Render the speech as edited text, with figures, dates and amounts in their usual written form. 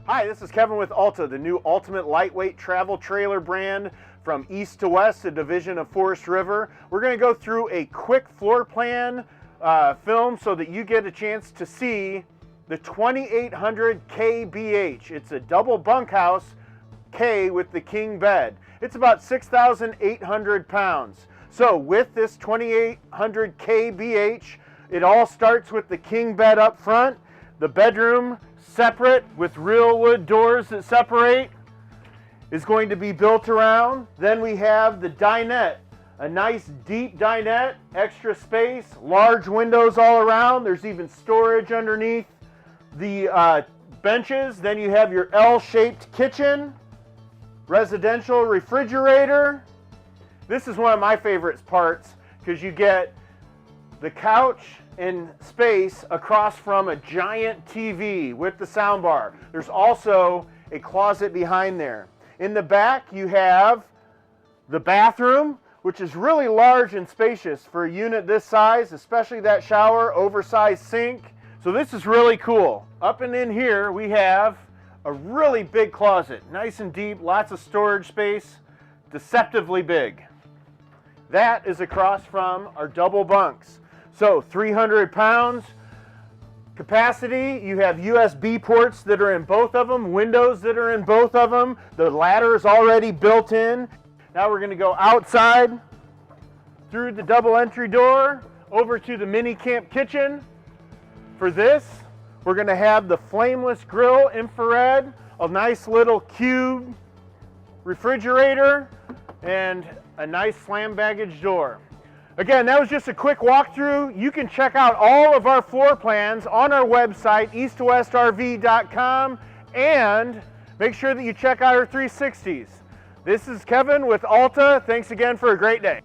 Hi, this is Kevin with Alta, the new ultimate lightweight travel trailer brand from east to west, a division of Forest River. We're going to go through a quick floor plan film so that you get a chance to see the 2800 KBH. It's a double bunkhouse K with the king bed. It's about 6,800 pounds. So with this 2800 KBH, it all starts with the king bed up front, the bedroom separate with real wood doors that separate is going to be built around. Then we have the dinette, a nice deep dinette, extra space, large windows all around. There's even storage underneath the benches. Then you have your L-shaped kitchen, residential refrigerator. This is one of my favorite parts because you get the couch and space across from a giant TV with the soundbar. There's also a closet behind there. In the back you have the bathroom, which is really large and spacious for a unit this size, especially that shower, oversized sink. So this is really cool. Up and in here we have a really big closet, nice and deep, lots of storage space, deceptively big. That is across from our double bunks. So 300 pounds capacity. You have USB ports that are in both of them, windows that are in both of them. The ladder is already built in. Now we're going to go outside through the double entry door over to the mini camp kitchen. For this, we're going to have the flameless grill, infrared, a nice little cube refrigerator, and a nice slam baggage door. Again, that was just a quick walkthrough. You can check out all of our floor plans on our website, eastwwestrv.com, and make sure that you check out our 360s. This is Kevin with Alta. Thanks again for a great day.